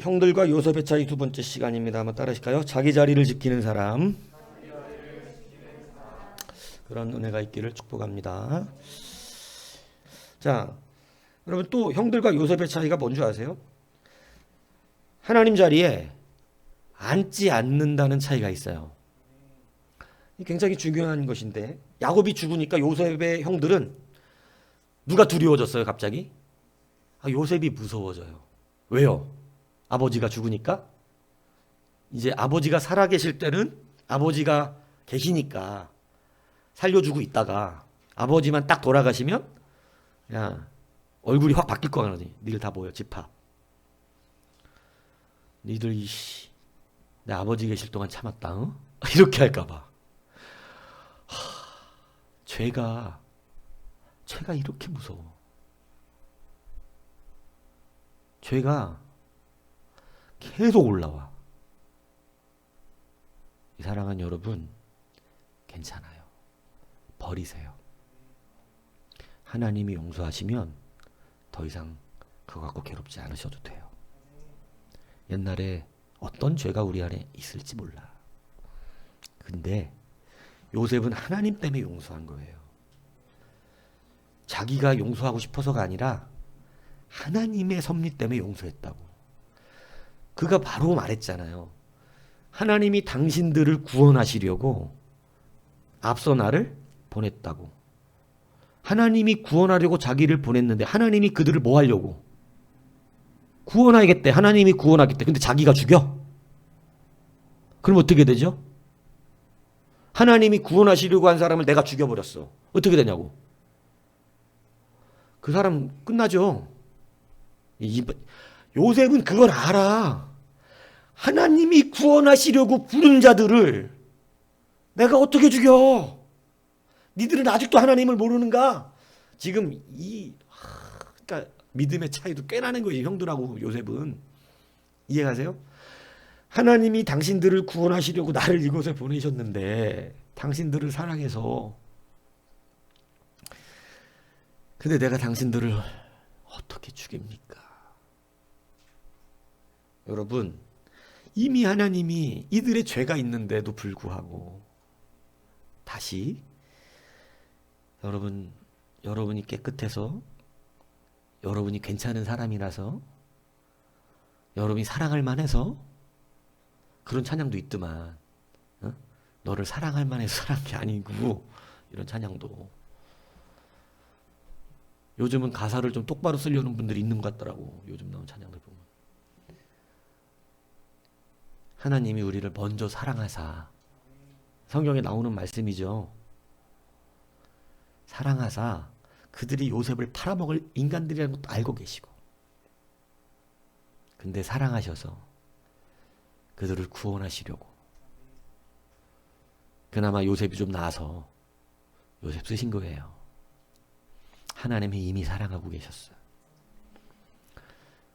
형들과 요셉의 차이 두 번째 시간입니다. 한번 따라하실까요? 자기 자리를 지키는 사람. 그런 은혜가 있기를 축복합니다. 자, 여러분 또 형들과 요셉의 차이가 뭔지 아세요? 하나님 자리에 앉지 않는다는 차이가 있어요. 굉장히 중요한 것인데 야곱이 죽으니까 요셉의 형들은 누가 두려워졌어요 갑자기? 요셉이 무서워져요. 왜요? 아버지가 죽으니까? 이제 아버지가 살아계실 때는 아버지가 계시니까 살려주고 있다가 아버지만 딱 돌아가시면 그냥 얼굴이 확 바뀔 거거든요. 니들 다 모여 집합. 니들 이씨 내 아버지 계실 동안 참았다. 어? 이렇게 할까봐. 죄가 이렇게 무서워. 죄가 계속 올라와. 이 사랑하는 여러분, 괜찮아요. 버리세요. 하나님이 용서하시면 더 이상 그거 갖고 괴롭지 않으셔도 돼요. 옛날에 어떤 죄가 우리 안에 있을지 몰라. 근데 요셉은 하나님 때문에 용서한 거예요. 자기가 용서하고 싶어서가 아니라 하나님의 섭리 때문에 용서했다고. 그가 바로 말했잖아요. 하나님이 당신들을 구원하시려고 앞서 나를 보냈다고. 하나님이 구원하려고 자기를 보냈는데 하나님이 그들을 뭐 하려고? 구원하겠대. 하나님이 구원하겠대. 근데 자기가 죽여? 그럼 어떻게 되죠? 하나님이 구원하시려고 한 사람을 내가 죽여버렸어. 어떻게 되냐고? 그 사람 끝나죠. 요셉은 그걸 알아. 하나님이 구원하시려고 부른 자들을 내가 어떻게 죽여? 니들은 아직도 하나님을 모르는가? 지금 그러니까 믿음의 차이도 꽤 나는 거예요. 형들하고 요셉은. 이해가세요? 하나님이 당신들을 구원하시려고 나를 이곳에 보내셨는데 당신들을 사랑해서 근데 내가 당신들을 어떻게 죽입니까? 여러분 이미 하나님이 이들의 죄가 있는데도 불구하고 다시 여러분이 깨끗해서 여러분이 괜찮은 사람이라서 여러분이 사랑할 만해서 그런 찬양도 있더만 너를 사랑할 만해서 사랑한 게 아니고 이런 찬양도 요즘은 가사를 좀 똑바로 쓰려는 분들이 있는 것 같더라고. 요즘 나온 찬양들 보면 하나님이 우리를 먼저 사랑하사 성경에 나오는 말씀이죠. 사랑하사 그들이 요셉을 팔아먹을 인간들이라는 것도 알고 계시고 근데 사랑하셔서 그들을 구원하시려고 그나마 요셉이 좀 나아서 요셉 쓰신 거예요. 하나님이 이미 사랑하고 계셨어요.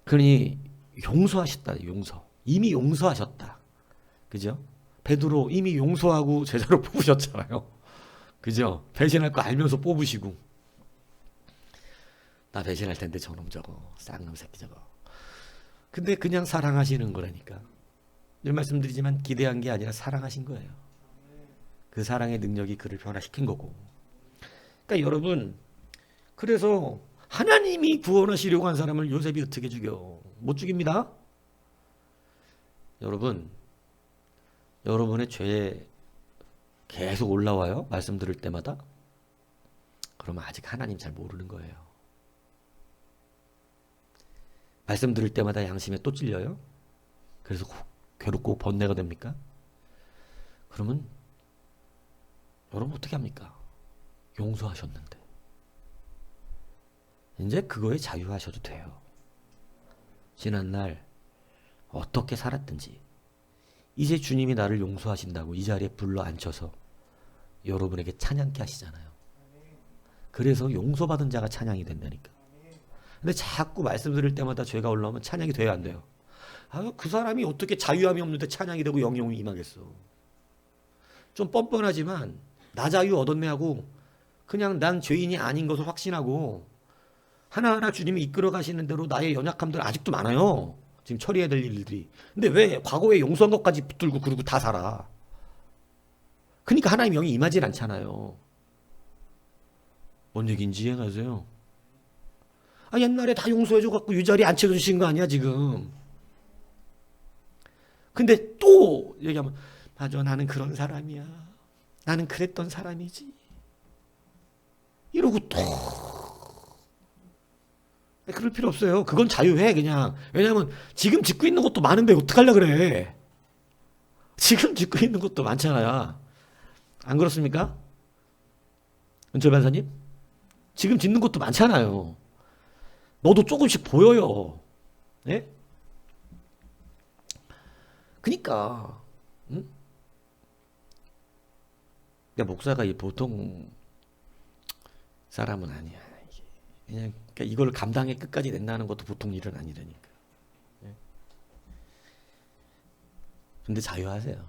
그러니 용서하셨다. 용서. 이미 용서하셨다. 그죠? 베드로 이미 용서하고 제자로 뽑으셨잖아요. 그죠? 배신할 거 알면서 뽑으시고 나 배신할 텐데 저놈 저거 쌍놈 새끼 저거. 근데 그냥 사랑하시는 거라니까. 늘 말씀드리지만 기대한 게 아니라 사랑하신 거예요. 그 사랑의 능력이 그를 변화시킨 거고. 그러니까 여러분 그래서 하나님이 구원하시려고 한 사람을 요셉이 어떻게 죽여? 못 죽입니다. 여러분의 죄에 계속 올라와요. 말씀 들을 때마다. 그러면 아직 하나님 잘 모르는 거예요. 말씀 들을 때마다 양심에 또 찔려요. 그래서 괴롭고 번뇌가 됩니까? 그러면 여러분 어떻게 합니까? 용서하셨는데. 이제 그거에 자유하셔도 돼요. 지난날 어떻게 살았든지 이제 주님이 나를 용서하신다고 이 자리에 불러 앉혀서 여러분에게 찬양케 하시잖아요. 그래서 용서받은 자가 찬양이 된다니까. 근데 자꾸 말씀 들을 때마다 죄가 올라오면 찬양이 돼야 안 돼요. 그 사람이 어떻게 자유함이 없는데 찬양이 되고 영영이 임하겠어. 좀 뻔뻔하지만 나 자유 얻었네 하고 그냥 난 죄인이 아닌 것을 확신하고 하나하나 주님이 이끌어 가시는 대로 나의 연약함들 아직도 많아요. 지금 처리해야 될 일들이. 근데 왜 과거에 용서한 것까지 붙들고 그러고 다 살아? 그러니까 하나님의 영이 임하질 않잖아요. 뭔 얘기인지 이해가세요? 아, 옛날에 다 용서해줘갖고 이 자리에 앉혀주신 거 아니야 지금. 근데 또 얘기하면 맞아, 나는 그런 사람이야, 나는 그랬던 사람이지, 이러고 또. 그럴 필요 없어요. 그건 자유해 그냥. 왜냐면 지금 짓고 있는 것도 많은데 어떡하려 그래. 지금 짓고 있는 것도 많잖아요. 안 그렇습니까? 은철 반사님? 지금 짓는 것도 많잖아요. 너도 조금씩 보여요. 예? 그니까, 응? 그러니까 목사가 이 보통 사람은 아니야. 그냥 그러니까 이걸 감당해 끝까지 낸다는 것도 보통 일은 아니라니까. 예? 근데 자유하세요.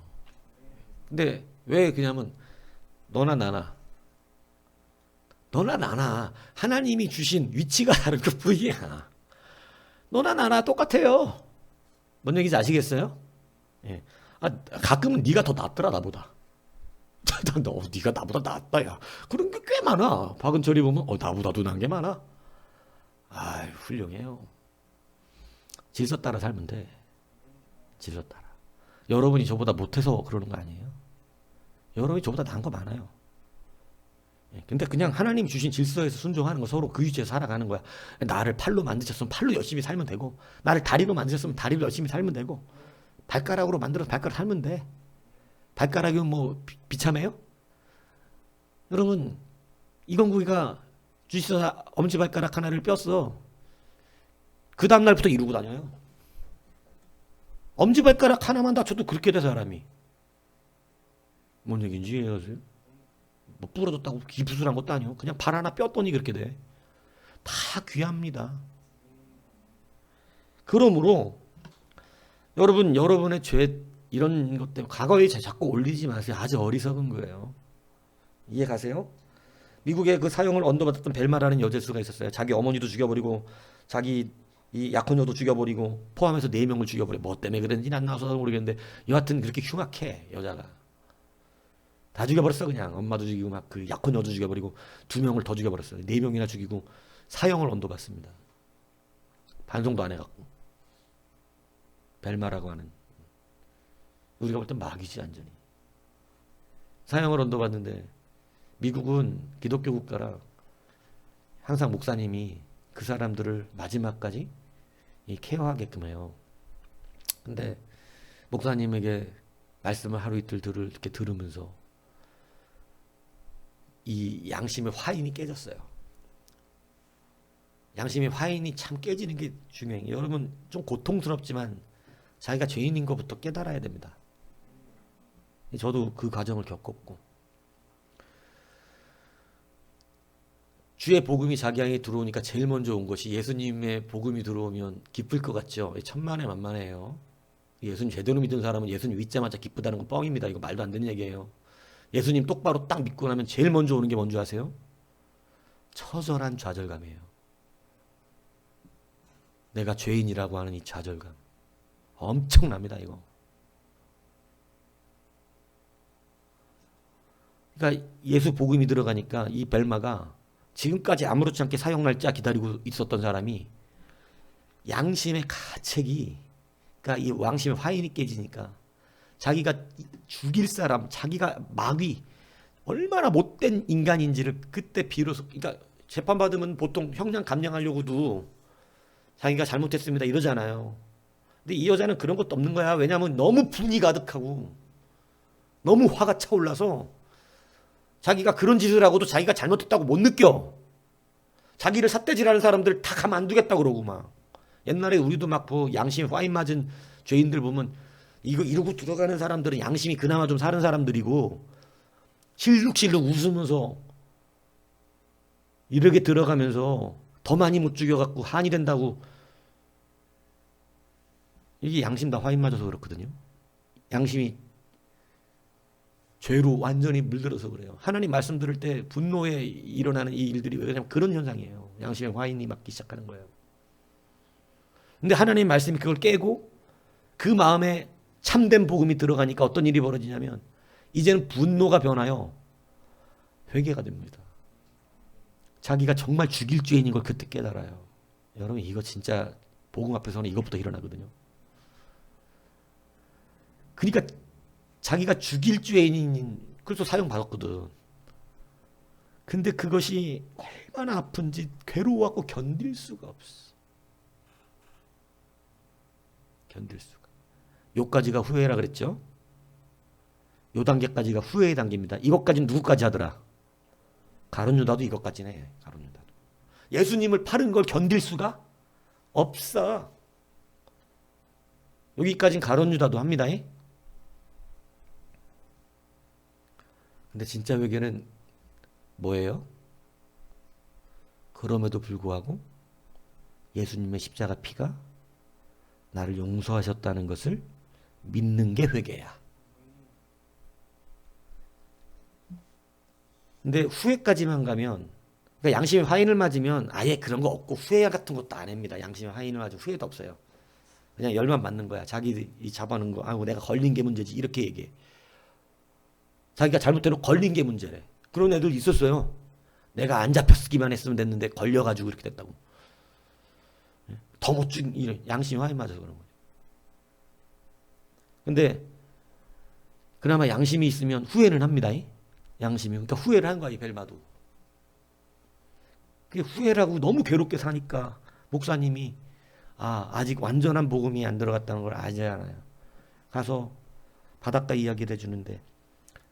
근데 왜 그냐면 너나 나나 하나님이 주신 위치가 다른 것 뿐이야. 너나 나나 똑같아요. 뭔 얘기인지 아시겠어요? 예. 아, 가끔은 네가 더 낫더라 나보다. 네가 나보다 낫다 야. 그런 게 꽤 많아. 박은철이 보면 나보다도 난 게 많아. 아, 훌륭해요. 질서 따라 살면 돼. 질서 따라. 여러분이 저보다 못해서 그러는 거 아니에요? 여러분이 저보다 나은 거 많아요. 근데 그냥 하나님이 주신 질서에서 순종하는 거, 서로 그 위치에서 살아가는 거야. 나를 팔로 만드셨으면 팔로 열심히 살면 되고, 나를 다리로 만드셨으면 다리로 열심히 살면 되고, 발가락으로 만들어서 발가락 살면 돼. 발가락이 뭐 비참해요? 여러분, 이건국이가 주식사 엄지발가락 하나를 뺐어. 그 다음날부터 이러고 다녀요. 엄지발가락 하나만 다쳐도 그렇게 돼 사람이. 뭔 얘기인지 이해하세요? 뭐 부러졌다고 기부술한 것도 아니고 그냥 발 하나 뼈더니 그렇게 돼. 다 귀합니다. 그러므로 여러분, 여러분의 죄 이런 것 때문에 과거에 자꾸 올리지 마세요. 아주 어리석은 거예요. 이해 가세요? 미국에 그 사형을 언도받았던 벨마라는 여제수가 있었어요. 자기 어머니도 죽여버리고 자기 이 약혼녀도 죽여버리고 포함해서 4명을 죽여버려. 뭐 때문에 그랬는지 안 나와서 모르겠는데 여하튼 그렇게 흉악해 여자가. 다 죽여버렸어 그냥. 엄마도 죽이고 막 그 약혼녀도 죽여버리고 2명을 더 죽여버렸어요. 4명이나 죽이고 사형을 언도받습니다. 반송도 안 해갖고. 벨마라고 하는. 우리가 볼 땐 마귀지 완전히. 사형을 언도받는데 미국은 기독교 국가라 항상 목사님이 그 사람들을 마지막까지 케어하게끔 해요. 근데 목사님에게 말씀을 하루 이틀 이렇게 들으면서 이 양심의 화인이 깨졌어요. 양심의 화인이 참 깨지는 게 중요해요. 여러분 좀 고통스럽지만 자기가 죄인인 것부터 깨달아야 됩니다. 저도 그 과정을 겪었고, 주의 복음이 자기 안에 들어오니까 제일 먼저 온 것이, 예수님의 복음이 들어오면 기쁠 것 같죠? 천만에 만만해요. 예수님 제대로 믿은 사람은 예수님 믿자마자 기쁘다는 건 뻥입니다. 이거 말도 안 되는 얘기예요. 예수님 똑바로 딱 믿고 나면 제일 먼저 오는 게 뭔지 아세요? 처절한 좌절감이에요. 내가 죄인이라고 하는 이 좌절감. 엄청납니다 이거. 그러니까 예수 복음이 들어가니까 이 벨마가 지금까지 아무렇지 않게 사형 날짜 기다리고 있었던 사람이 양심의 가책이, 그러니까 이 왕심의 화인이 깨지니까 자기가 죽일 사람, 자기가 마귀, 얼마나 못된 인간인지를 그때 비로소, 그러니까 재판받으면 보통 형량 감량하려고도 자기가 잘못했습니다 이러잖아요. 근데 이 여자는 그런 것도 없는 거야. 왜냐하면 너무 분이 가득하고 너무 화가 차올라서 자기가 그런 짓을 하고도 자기가 잘못했다고 못 느껴. 자기를 삿대질하는 사람들 다 가만 안 두겠다고 그러고 막. 옛날에 우리도 막 양심 화인 맞은 죄인들 보면 이거 이러고 들어가는 사람들은 양심이 그나마 좀 사는 사람들이고 실룩실룩 웃으면서 이렇게 들어가면서 더 많이 못 죽여갖고 한이 된다고. 이게 양심 다 화인 맞아서 그렇거든요. 양심이 죄로 완전히 물들어서 그래요. 하나님 말씀 들을 때 분노에 일어나는 이 일들이 왜냐면 그런 현상이에요. 양심의 화인이 맞기 시작하는 거예요. 근데 하나님 말씀이 그걸 깨고 그 마음에 참된 복음이 들어가니까 어떤 일이 벌어지냐면 이제는 분노가 변하여 회개가 됩니다. 자기가 정말 죽일 죄인인 걸 그때 깨달아요. 여러분 이거 진짜 복음 앞에서는 이것부터 일어나거든요. 그러니까 자기가 죽일 죄인인 그래서 사형받았거든. 근데 그것이 얼마나 아픈지 괴로워하고 견딜 수가 없어. 견딜 수가. 요까지가 후회라 그랬죠. 요 단계까지가 후회의 단계입니다. 이것까지는 누구까지 하더라? 가룟 유다도 이것까지는 해. 가룟 유다도. 예수님을 파는 걸 견딜 수가 없어. 여기까지는 가룟 유다도 합니다. 근데 진짜 회개는 뭐예요? 그럼에도 불구하고 예수님의 십자가 피가 나를 용서하셨다는 것을 믿는 게 회개야. 근데 후회까지만 가면, 그러니까 양심의 화인을 맞으면 아예 그런 거 없고 후회 같은 것도 안 합니다. 양심의 화인을 맞으면 후회도 없어요. 그냥 열만 맞는 거야. 자기 잡아놓은 거, 아이고 내가 걸린 게 문제지 이렇게 얘기해. 자기가 잘못해놓고 걸린 게 문제래. 그런 애들 있었어요. 내가 안 잡혔기만 했으면 됐는데 걸려가지고 이렇게 됐다고. 더 못 죽인 이런 양심이 화인 맞아서 그런 거죠. 근데 그나마 양심이 있으면 후회는 합니다. 양심이. 그러니까 후회를 한 거야, 이 벨마도. 그게 후회라고 너무 괴롭게 사니까 목사님이 아직 완전한 복음이 안 들어갔다는 걸 알지 않아요. 가서 바닷가 이야기를 해주는데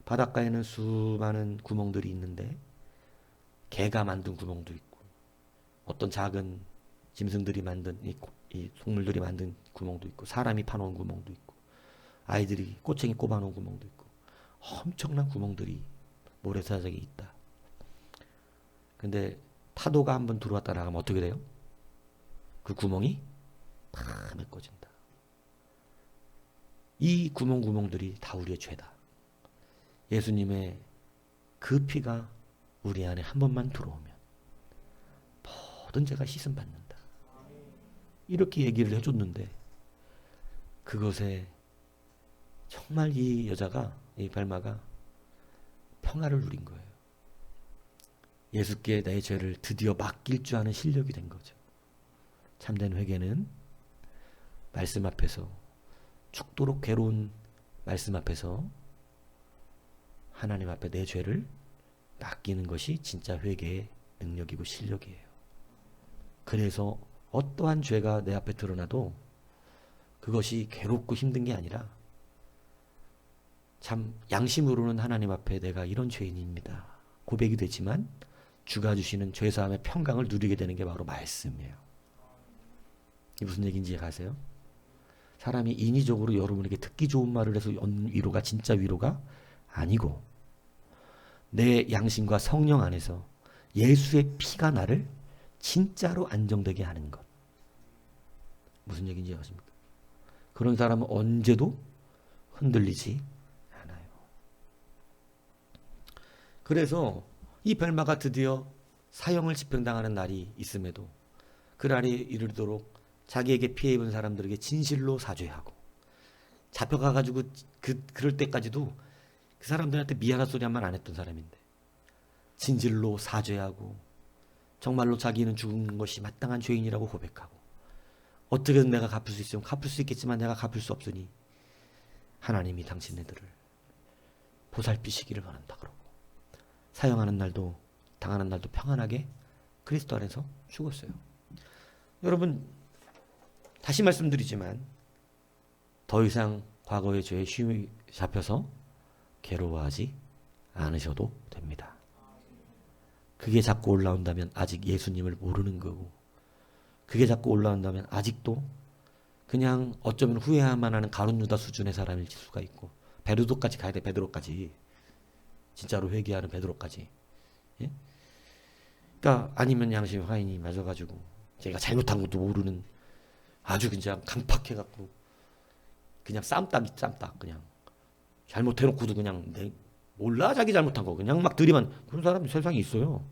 바닷가에는 수많은 구멍들이 있는데 개가 만든 구멍도 있고 어떤 작은 짐승들이 만든 이 속물들이 만든 구멍도 있고 사람이 파놓은 구멍도 있고 아이들이 꼬챙이 꼽아놓은 구멍도 있고 엄청난 구멍들이 모래사장에 있다. 근데 파도가 한번 들어왔다 나가면 어떻게 돼요? 그 구멍이 다 메꿔진다. 이 구멍들이 다 우리의 죄다. 예수님의 그 피가 우리 안에 한 번만 들어오면 모든 죄가 씻음받는다. 이렇게 얘기를 해줬는데 그것에 정말 이 여자가, 이 발마가 평화를 누린 거예요. 예수께 내 죄를 드디어 맡길 줄 아는 실력이 된 거죠. 참된 회개는 말씀 앞에서, 죽도록 괴로운 말씀 앞에서 하나님 앞에 내 죄를 맡기는 것이 진짜 회개의 능력이고 실력이에요. 그래서 어떠한 죄가 내 앞에 드러나도 그것이 괴롭고 힘든 게 아니라 참 양심으로는 하나님 앞에 내가 이런 죄인입니다. 고백이 되지만 주가 주시는 죄사함의 평강을 누리게 되는 게 바로 말씀이에요. 이게 무슨 얘기인지 아세요? 사람이 인위적으로 여러분에게 듣기 좋은 말을 해서 위로가 진짜 위로가 아니고 내 양심과 성령 안에서 예수의 피가 나를 진짜로 안정되게 하는 것. 무슨 얘기인지 아십니까? 그런 사람은 언제도 흔들리지 않아요. 그래서 이 벨마가 드디어 사형을 집행당하는 날이 있음에도 그 날이 이르도록 자기에게 피해 입은 사람들에게 진실로 사죄하고 잡혀가가지고 그럴 때까지도 그 사람들한테 미안한 소리 한 번 안 했던 사람인데 진실로 사죄하고 정말로 자기는 죽은 것이 마땅한 죄인이라고 고백하고 어떻게든 내가 갚을 수 있으면 갚을 수 있겠지만 내가 갚을 수 없으니 하나님이 당신네들을 보살피시기를 원한다 그러고 사형하는 날도 당하는 날도 평안하게 그리스도 안에서 죽었어요. 여러분 다시 말씀드리지만 더 이상 과거의 죄에 쉬이 잡혀서 괴로워하지 않으셔도 됩니다. 그게 자꾸 올라온다면 아직 예수님을 모르는 거고 그게 자꾸 올라온다면 아직도 그냥 어쩌면 후회야만 하는 가룟 유다 수준의 사람일 수가 있고 베드로까지 가야 돼. 베드로까지 진짜로 회개하는 베드로까지. 예? 그러니까 아니면 양심 화인이 맞아가지고 제가 잘못한 것도 모르는 아주 그냥 강팍해갖고 그냥 쌈딱 그냥 잘못해놓고도 그냥 몰라 자기 잘못한 거 그냥 막 들이만 그런 사람이 세상에 있어요.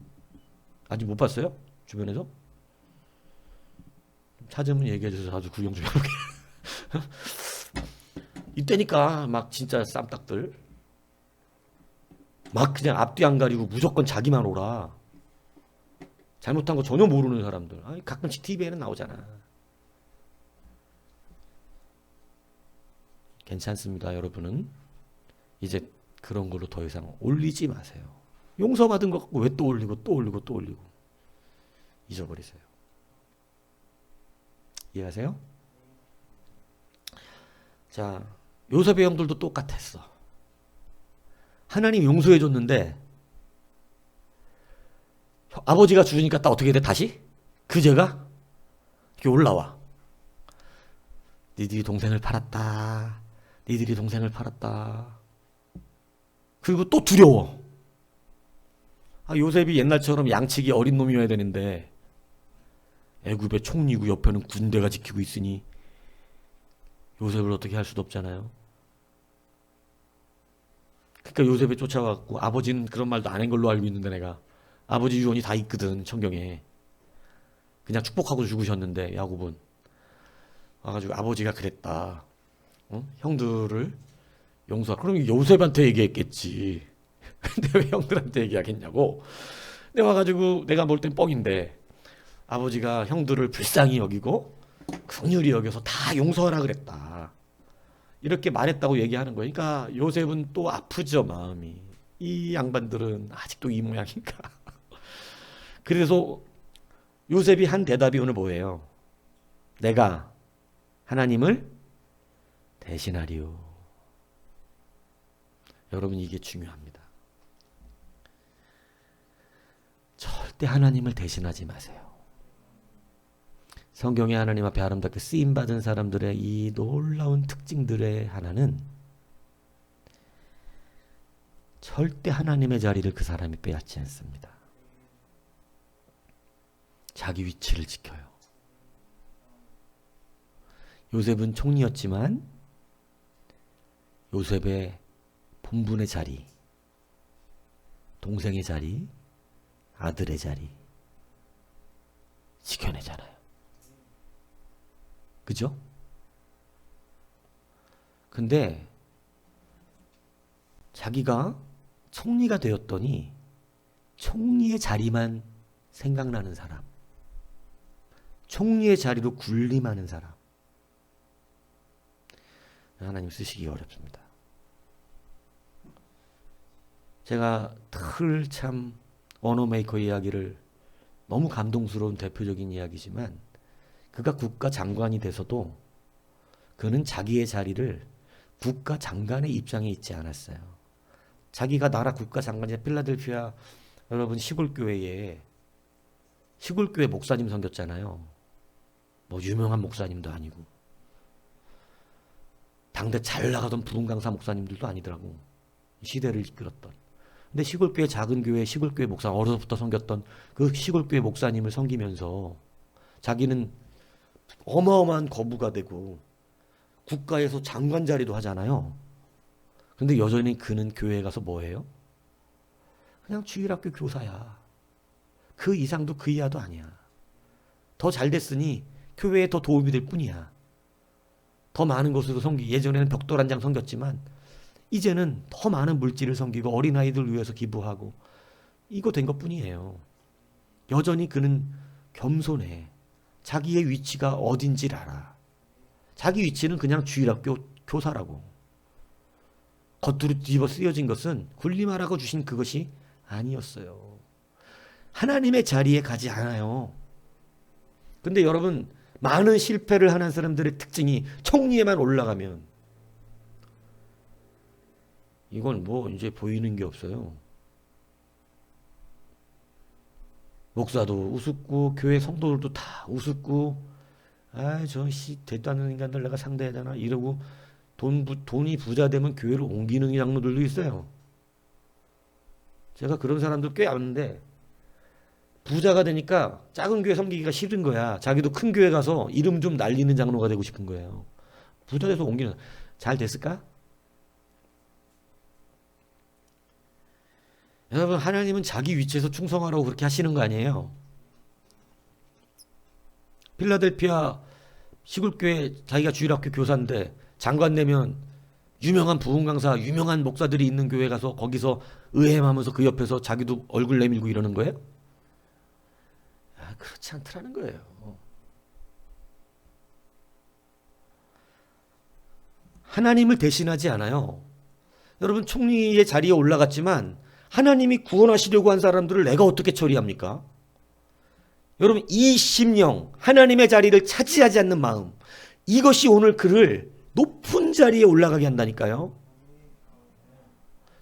아직 못 봤어요? 주변에서? 찾으면 얘기해 주세요. 아주 구경 좀 해볼게. 이때니까 막 진짜 쌈딱들 막 그냥 앞뒤 안 가리고 무조건 자기만 오라. 잘못한 거 전혀 모르는 사람들. 아니, 가끔씩 TV에는 나오잖아. 괜찮습니다, 여러분은. 이제 그런 걸로 더 이상 올리지 마세요. 용서받은 거 갖고 왜 또 올리고 또 올리고 또 올리고. 잊어버리세요. 이해하세요? 자, 요셉의 형들도 똑같았어. 하나님 용서해 줬는데 아버지가 죽으니까 딱 어떻게 돼? 다시? 그 죄가 이렇게 올라와. 니들이 동생을 팔았다. 니들이 동생을 팔았다. 그리고 또 두려워. 아, 요셉이 옛날처럼 양치기 어린 놈이어야 되는데 애굽의 총리고 옆에는 군대가 지키고 있으니 요셉을 어떻게 할 수도 없잖아요. 그러니까 요셉이 쫓아와갖고, 아버지는 그런 말도 안 한 걸로 알고 있는데 내가 아버지 유언이 다 있거든 성경에. 그냥 축복하고 죽으셨는데 야곱은 와가지고 아버지가 그랬다. 형들을 용서하라. 그럼 요셉한테 얘기했겠지. 근데 왜 형들한테 얘기하겠냐고. 근데 와가지고 내가 볼 땐 뻥인데 아버지가 형들을 불쌍히 여기고 긍휼히 여겨서 다 용서하라 그랬다. 이렇게 말했다고 얘기하는 거예요. 그러니까 요셉은 또 아프죠, 마음이. 이 양반들은 아직도 이 모양인가. 그래서 요셉이 한 대답이 오늘 뭐예요? 내가 하나님을 대신하리요. 여러분, 이게 중요합니다. 절대 하나님을 대신하지 마세요. 성경에 하나님 앞에 아름답게 쓰임받은 사람들의 이 놀라운 특징들의 하나는 절대 하나님의 자리를 그 사람이 빼앗지 않습니다. 자기 위치를 지켜요. 요셉은 총리였지만 요셉의 본분의 자리, 동생의 자리, 아들의 자리 지켜내잖아요. 그죠? 근데 자기가 총리가 되었더니 총리의 자리만 생각나는 사람, 총리의 자리로 군림하는 사람, 하나님 쓰시기 어렵습니다. 제가 늘 참 언어메이커 이야기를, 너무 감동스러운 대표적인 이야기지만, 그가 국가 장관이 돼서도 그는 자기의 자리를 국가 장관의 입장에 있지 않았어요. 자기가 나라 국가 장관이 필라델피아, 여러분, 시골교회 목사님 섬겼잖아요. 뭐 유명한 목사님도 아니고 당대 잘 나가던 부흥 강사 목사님들도 아니더라고. 시대를 이끌었던. 근데 시골교회, 작은 교회 시골교회 목사, 어려서부터 섬겼던 그 시골교회 목사님을 섬기면서 자기는 어마어마한 거부가 되고 국가에서 장관 자리도 하잖아요. 근데 여전히 그는 교회에 가서 뭐 해요? 그냥 주일학교 교사야. 그 이상도 그 이하도 아니야. 더 잘 됐으니 교회에 더 도움이 될 뿐이야. 더 많은 곳으로 예전에는 벽돌 한 장 섬겼지만 이제는 더 많은 물질을 섬기고 어린아이들 위해서 기부하고 이거 된 것뿐이에요. 여전히 그는 겸손해. 자기의 위치가 어딘지를 알아. 자기 위치는 그냥 주일학교 교사라고. 겉으로 뒤집어 쓰여진 것은 군림하라고 주신 그것이 아니었어요. 하나님의 자리에 가지 않아요. 근데 여러분, 많은 실패를 하는 사람들의 특징이 총리에만 올라가면 이건 뭐 이제 보이는 게 없어요. 목사도 우습고 교회 성도들도 다 우습고, 되도 않는 인간들 내가 상대하잖아 이러고 돈이 부자 되면 교회를 옮기는 장로들도 있어요. 제가 그런 사람들 꽤 아는데 부자가 되니까 작은 교회 섬기기가 싫은 거야. 자기도 큰 교회 가서 이름 좀 날리는 장로가 되고 싶은 거예요. 부자 돼서 옮기는. 잘 됐을까? 여러분, 하나님은 자기 위치에서 충성하라고 그렇게 하시는 거 아니에요. 필라델피아 시골교회 자기가 주일학교 교사인데 장관 되면 유명한 부흥 강사, 유명한 목사들이 있는 교회 가서 거기서 의회하면서 그 옆에서 자기도 얼굴 내밀고 이러는 거예요? 아, 그렇지 않더라는 거예요. 하나님을 대신하지 않아요. 여러분 총리의 자리에 올라갔지만 하나님이 구원하시려고 한 사람들을 내가 어떻게 처리합니까? 여러분 이 심령, 하나님의 자리를 차지하지 않는 마음, 이것이 오늘 그를 높은 자리에 올라가게 한다니까요.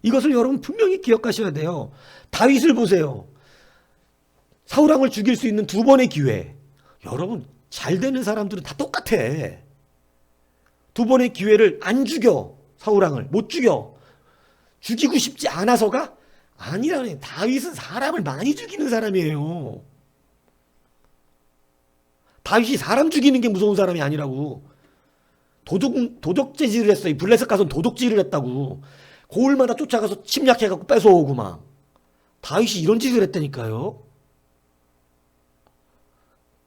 이것을 여러분 분명히 기억하셔야 돼요. 다윗을 보세요. 사울 왕을 죽일 수 있는 두 번의 기회. 여러분 잘 되는 사람들은 다 똑같아. 두 번의 기회를 안 죽여. 사울 왕을 못 죽여. 죽이고 싶지 않아서가 아니라네. 다윗은 사람을 많이 죽이는 사람이에요. 다윗이 사람 죽이는 게 무서운 사람이 아니라고. 도적질을 했어. 이 블레셋 가서 도둑질을 했다고. 고을마다 쫓아가서 침략해갖고 뺏어오고 막. 다윗이 이런 짓을 했다니까요.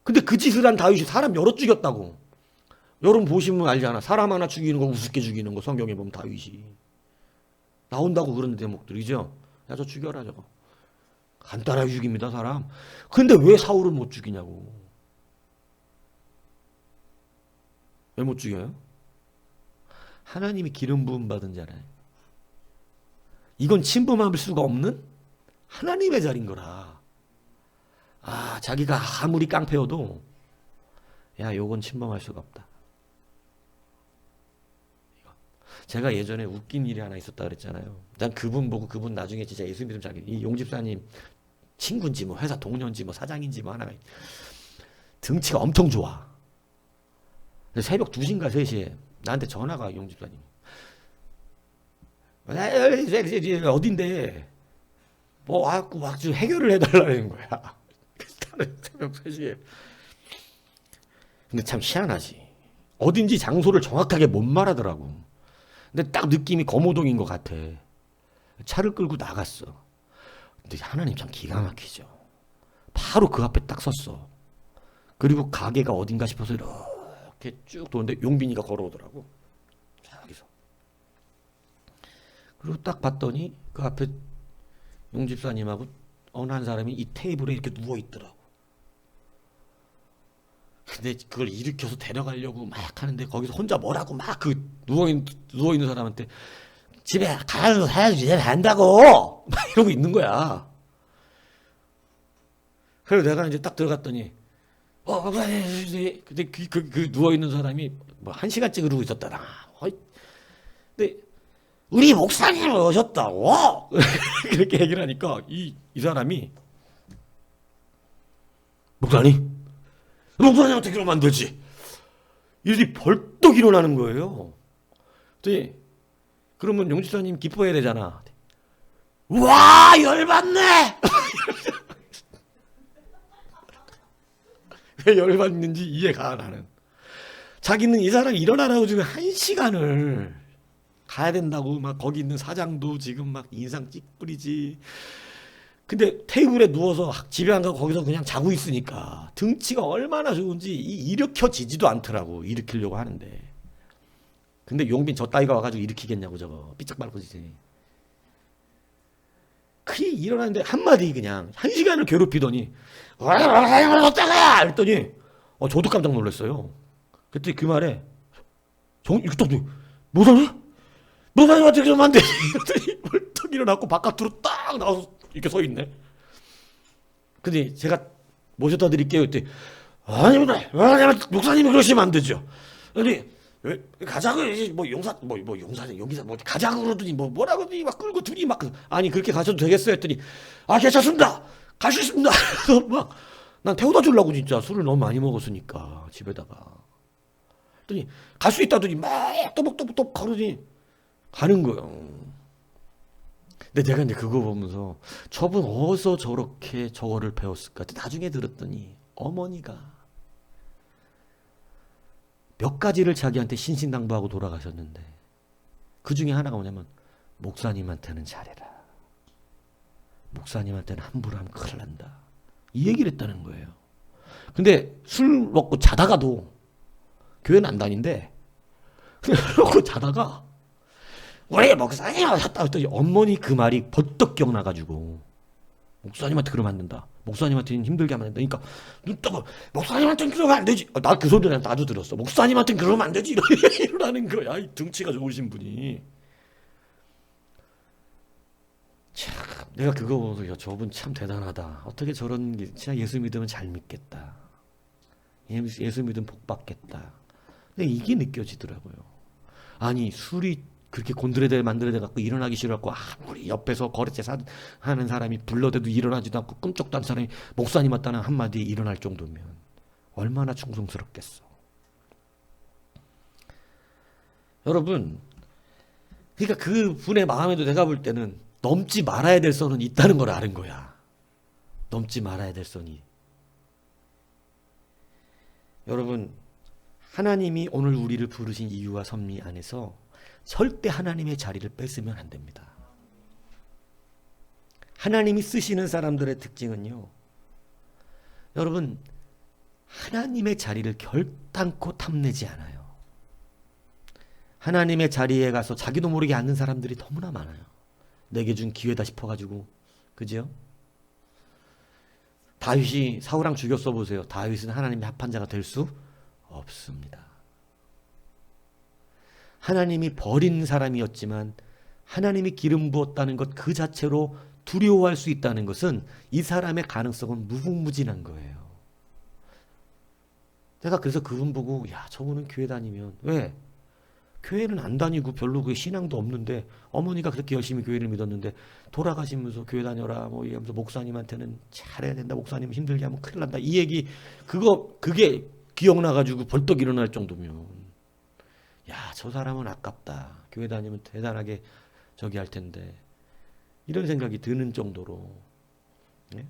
근데 그 짓을 한 다윗이 사람 여러 죽였다고. 여러분 보시면 알잖아. 사람 하나 죽이는 거, 우습게 죽이는 거 성경에 보면 다윗이 나온다고 그런 대목들이죠. 야, 저 죽여라 저거. 간단하게 죽입니다 사람. 근데 왜 사울은 못 죽이냐고. 왜 못 죽여요? 하나님이 기름 부음 받은 자라요. 이건 침범할 수가 없는 하나님의 자리인 거라. 아, 자기가 아무리 깡패여도 야, 요건 침범할 수가 없다. 제가 예전에 웃긴 일이 하나 있었다 그랬잖아요. 난 그분 보고 그분 나중에 진짜 예수 믿음 자기 이 용집사님 친구인지 뭐 회사 동료인지 뭐 사장인지 뭐 하나 등치가 엄청 좋아. 새벽 2시인가 3시에 나한테 전화가 용집사님. 어딘데? 뭐 와갖고 막 해결을 해달라는 거야. 새벽 3시에. 근데 참 희한하지. 어딘지 장소를 정확하게 못 말하더라고. 근데 딱 느낌이 검호동인 것 같아. 차를 끌고 나갔어. 근데 하나님 참 기가 막히죠. 바로 그 앞에 딱 섰어. 그리고 가게가 어딘가 싶어서 이렇게 쭉 도는데 용빈이가 걸어오더라고. 저기서. 그리고 딱 봤더니 그 앞에 용집사님하고 어느 한 사람이 이 테이블에 이렇게 누워있더라고. 근데 그걸 일으켜서 데려가려고 막 하는데 거기서 혼자 뭐라고 막 그 누워있는 사람한테 집에 가서 사야지 한다고 막 이러고 있는 거야. 그래서 내가 이제 딱 들어갔더니 근데 그 누워있는 사람이 뭐 1시간째 그러고 있었다나. 근데 우리 목사님 오셨다고 그렇게 얘기를 하니까 이 사람이 목사님 어떻게 그러면 안 되지? 일이 벌떡 일어나는 거예요. 그러면 용집사님 기뻐해야 되잖아. 와, 열받네! 왜 열받는지 이해가 나는. 자기는 이 사람이 일어나라고 지금 1시간을 가야 된다고 막 거기 있는 사장도 지금 막 인상 찌푸리지. 근데 테이블에 누워서 집에 안 가고 거기서 그냥 자고 있으니까 등치가 얼마나 좋은지 일으켜지지도 않더라고. 일으키려고 하는데. 근데 용빈 저 따위가 와가지고 일으키겠냐고 저거. 삐쩍 말고지지. 그게 일어나는데 한마디 그냥 1시간을 괴롭히더니 어쩌가야 했더니 저도 깜짝 놀랐어요. 그랬더니 그 말에 이렇게 딱 목사님 어떻게 좀 안 돼? 이랬더니 벌떡 일어나고 바깥으로 딱 나와서 이렇게 서 있네. 근데 제가 모셔다 드릴게요. 그때 아닙니다. 목사님이 그러시면 안 되죠. 아니 가자고 뭐 용사 여기서 뭐 가자고 그러더니 뭐라고 막 끌고 둘이 막 아니 그렇게 가셔도 되겠어요 했더니 괜찮습니다. 갈 수 있습니다. 그래서 막 난 태워다 주려고 진짜 술을 너무 많이 먹었으니까 집에다가. 그랬더니 갈 수 있다더니 막 또박또박 가더니 가는 거예요. 근데 내가 이제 그거 보면서 저분 어디서 저렇게 저거를 배웠을까? 나중에 들었더니 어머니가 몇 가지를 자기한테 신신당부하고 돌아가셨는데 그 중에 하나가 뭐냐면 목사님한테는 잘해라. 목사님한테는 함부로 하면 큰일 난다. 이 얘기를 했다는 거예요. 근데 술 먹고 자다가도 교회는 안 다닌대. 그러고 자다가 우리 목사님 하다 했더니 어머니 그 말이 버떡 기억나가지고 목사님한테 그러면 안 된다. 목사님한테는 힘들게 하면 안 된다. 그러니까 눈 뜨고 목사님한테는 그러면 안 되지. 나 그 소리는 나도 들었어. 목사님한테는 그러면 안 되지. 이러라는 거야. 이 등치가 좋으신 분이. 참, 내가 그거 보면서 저분 참 대단하다. 어떻게 저런 게 진짜 예수 믿으면 잘 믿겠다. 예수 믿으면 복 받겠다. 근데 이게 느껴지더라고요. 아니 술이 그렇게 곤드레대 만드레대 갖고 일어나기 싫어갖고 아무리 옆에서 거래제 하는 사람이 불러대도 일어나지도 않고 꿈쩍도 않은 사람이 목사님 왔다는 한마디에 일어날 정도면 얼마나 충성스럽겠어. 여러분, 그러니까 그 분의 마음에도 내가 볼 때는 넘지 말아야 될 선은 있다는 걸 아는 거야. 넘지 말아야 될 선이. 여러분, 하나님이 오늘 우리를 부르신 이유와 섭리 안에서 절대 하나님의 자리를 뺏으면 안 됩니다. 하나님이 쓰시는 사람들의 특징은요, 여러분, 하나님의 자리를 결단코 탐내지 않아요. 하나님의 자리에 가서 자기도 모르게 앉는 사람들이 너무나 많아요. 내게 준 기회다 싶어가지고. 그죠? 다윗이 사울왕 죽였어 보세요. 다윗은 하나님의 합한 자가 될 수 없습니다. 하나님이 버린 사람이었지만 하나님이 기름 부었다는 것 그 자체로 두려워할 수 있다는 것은 이 사람의 가능성은 무궁무진한 거예요. 내가 그래서 그분 보고 야 저분은 교회 다니면 왜? 교회는 안 다니고 별로 그 신앙도 없는데 어머니가 그렇게 열심히 교회를 믿었는데 돌아가시면서 교회 다녀라 뭐 이러면서 목사님한테는 잘해야 된다. 목사님 힘들게 하면 큰일 난다. 이 얘기 그게 기억나가지고 벌떡 일어날 정도면 야, 저 사람은 아깝다. 교회 다니면 대단하게 저기 할 텐데. 이런 생각이 드는 정도로. 네?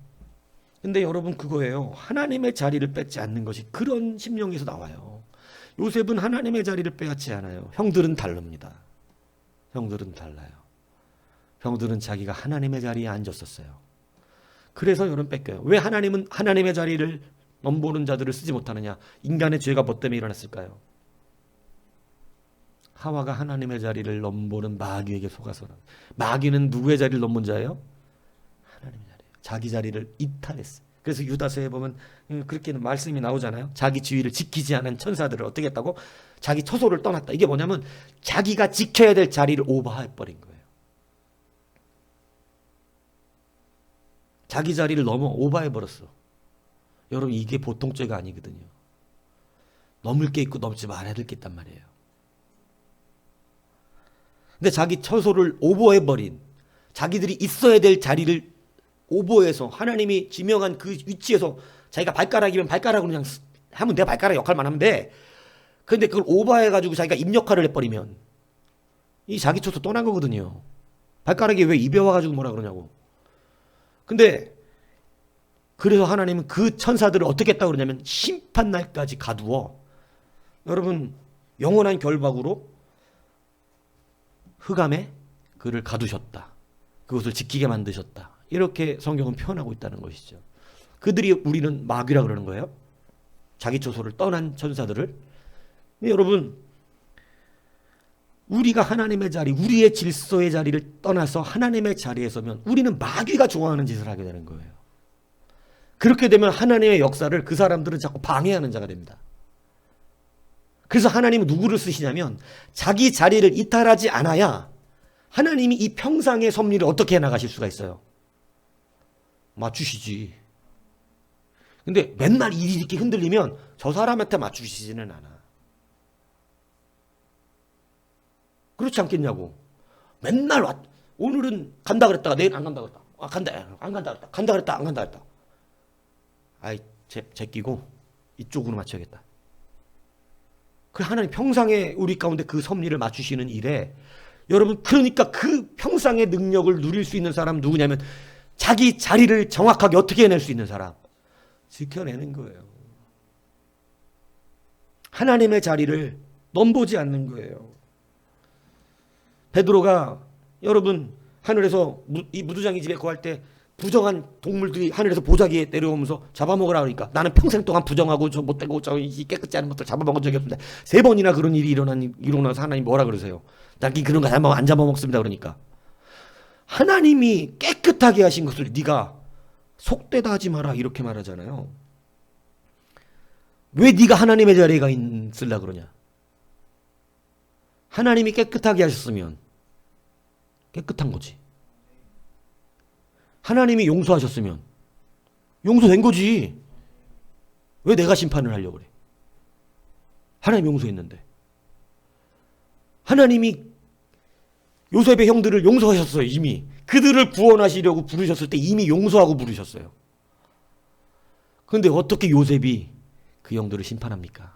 근데 여러분 그거예요. 하나님의 자리를 뺏지 않는 것이 그런 심령에서 나와요. 요셉은 하나님의 자리를 빼앗지 않아요. 형들은 다릅니다. 형들은 달라요. 형들은 자기가 하나님의 자리에 앉았었어요. 그래서 여러분 뺏겨요. 왜 하나님은 하나님의 자리를 넘보는 자들을 쓰지 못하느냐? 인간의 죄가 뭐 때문에 일어났을까요? 하와가 하나님의 자리를 넘보는 마귀에게 속아서라. 마귀는 누구의 자리를 넘본 자예요? 하나님의 자리예요. 자기 자리를 이탈했어요. 그래서 유다서에 보면 그렇게 말씀이 나오잖아요. 자기 지위를 지키지 않은 천사들을 어떻게 했다고? 자기 처소를 떠났다. 이게 뭐냐면 자기가 지켜야 될 자리를 오버해버린 거예요. 자기 자리를 넘어 오버해버렸어. 여러분 이게 보통 죄가 아니거든요. 넘을 게 있고 넘지 말아야 될 게 있단 말이에요. 근데 자기 처소를 오버해버린 자기들이 있어야 될 자리를 오버해서 하나님이 지명한 그 위치에서 자기가 발가락이면 발가락으로 그냥 하면 돼. 발가락 역할만 하면 돼. 그런데 그걸 오버해가지고 자기가 입 역할을 해버리면 이 자기 처소 떠난 거거든요. 발가락이 왜 입에 와가지고 뭐라 그러냐고. 근데 그래서 하나님은 그 천사들을 어떻게 했다고 그러냐면 심판날까지 가두어 여러분 영원한 결박으로 흑암에 그를 가두셨다. 그것을 지키게 만드셨다. 이렇게 성경은 표현하고 있다는 것이죠. 그들이 우리는 마귀라 그러는 거예요. 자기 처소를 떠난 천사들을. 근데 여러분 우리가 하나님의 자리, 우리의 질서의 자리를 떠나서 하나님의 자리에 서면 우리는 마귀가 좋아하는 짓을 하게 되는 거예요. 그렇게 되면 하나님의 역사를 그 사람들은 자꾸 방해하는 자가 됩니다. 그래서 하나님은 누구를 쓰시냐면 자기 자리를 이탈하지 않아야 하나님이 이 평상의 섭리를 어떻게 해나가실 수가 있어요. 맞추시지. 근데 맨날 일이 이렇게 흔들리면 저 사람한테 맞추시지는 않아. 그렇지 않겠냐고. 맨날 오늘은 간다 그랬다가 내일 안 간다 그랬다. 간다 안 간다 그랬다. 간다 그랬다 안 간다 그랬다. 아이 제끼고 이쪽으로 맞춰야겠다. 그 하나님 평상에 우리 가운데 그 섭리를 맞추시는 일에 여러분 그러니까 그 평상의 능력을 누릴 수 있는 사람 누구냐면 자기 자리를 정확하게 어떻게 해낼 수 있는 사람 지켜내는 거예요. 하나님의 자리를 넘보지 않는 거예요. 베드로가 여러분 하늘에서 이 무두장이 집에 거할 때 부정한 동물들이 하늘에서 보자기에 내려오면서 잡아먹으라 그러니까 나는 평생 동안 부정하고 저 못되고 저 깨끗지 않은 것들 잡아먹은 적이 없는데 3번이나 그런 일이 일어나서 하나님 뭐라 그러세요? 난 그런 거 안 잡아먹습니다 그러니까. 하나님이 깨끗하게 하신 것을 네가 속되다 하지 마라 이렇게 말하잖아요. 왜 네가 하나님의 자리에 가 있으려고 그러냐? 하나님이 깨끗하게 하셨으면 깨끗한 거지. 하나님이 용서하셨으면 용서된 거지. 왜 내가 심판을 하려고 그래? 하나님이 용서했는데. 하나님이 요셉의 형들을 용서하셨어요. 이미 그들을 구원하시려고 부르셨을 때 이미 용서하고 부르셨어요. 그런데 어떻게 요셉이 그 형들을 심판합니까?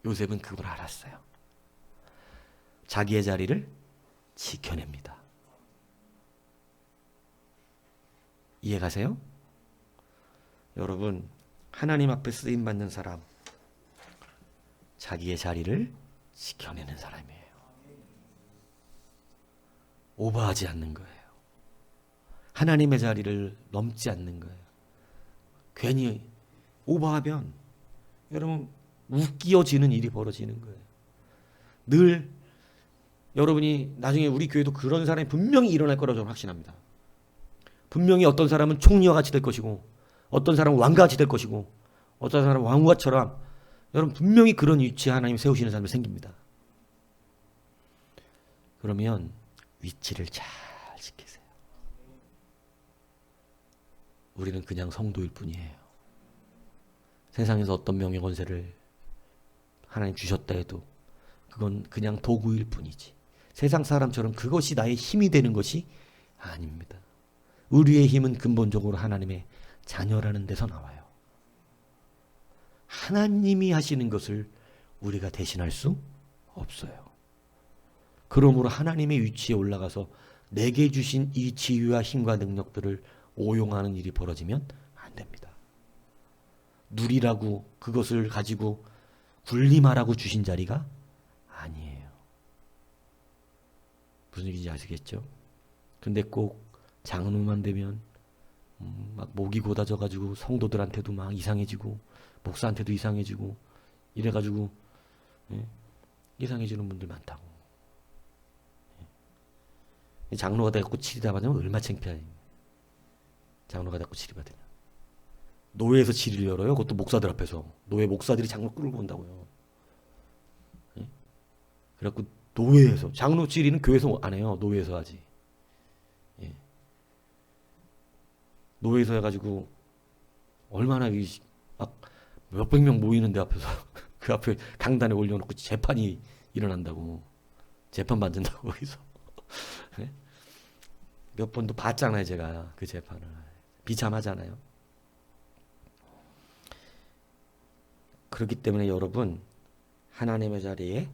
요셉은 그걸 알았어요. 자기의 자리를 지켜냅니다. 이해가세요? 여러분, 하나님 앞에 쓰임받는 사람, 자기의 자리를 지켜내는 사람이에요. 오버하지 않는 거예요. 하나님의 자리를 넘지 않는 거예요. 괜히 오버하면 여러분 웃기어지는 일이 벌어지는 거예요. 늘 여러분이 나중에 우리 교회도 그런 사람이 분명히 일어날 거라고 저는 확신합니다. 분명히 어떤 사람은 총리와 같이 될 것이고 어떤 사람은 왕과 같이 될 것이고 어떤 사람은 왕후처럼 여러분 분명히 그런 위치에 하나님 세우시는 사람이 생깁니다. 그러면 위치를 잘 지키세요. 우리는 그냥 성도일 뿐이에요. 세상에서 어떤 명예 권세를 하나님 주셨다 해도 그건 그냥 도구일 뿐이지. 세상 사람처럼 그것이 나의 힘이 되는 것이 아닙니다. 우리의 힘은 근본적으로 하나님의 자녀라는 데서 나와요. 하나님이 하시는 것을 우리가 대신할 수 없어요. 그러므로 하나님의 위치에 올라가서 내게 주신 이 지위와 힘과 능력들을 오용하는 일이 벌어지면 안 됩니다. 누리라고 그것을 가지고 군림하라고 주신 자리가 아니에요. 무슨 얘기인지 아시겠죠? 근데 꼭 장로만 되면 막 목이 곧아져가지고 성도들한테도 막 이상해지고 목사한테도 이상해지고 이래가지고 이상해지는 분들 많다고. 장로가 돼갖고 치리다 받으면 얼마나 창피해. 장로가 돼갖고 치리받으면 노회에서 치리를 열어요. 그것도 목사들 앞에서. 노회 목사들이 장로 끌고 온다고요. 그래갖고 노회에서 장로 치리는 교회에서 안 해요. 노회에서 하지. 노회에서 해가지고 얼마나 막 몇백 명 모이는 데 앞에서 그 앞에 강단에 올려놓고 재판이 일어난다고. 재판 받는다고 거기서. 몇 번도 봤잖아요 제가 그 재판을. 비참하잖아요. 그렇기 때문에 여러분 하나님의 자리에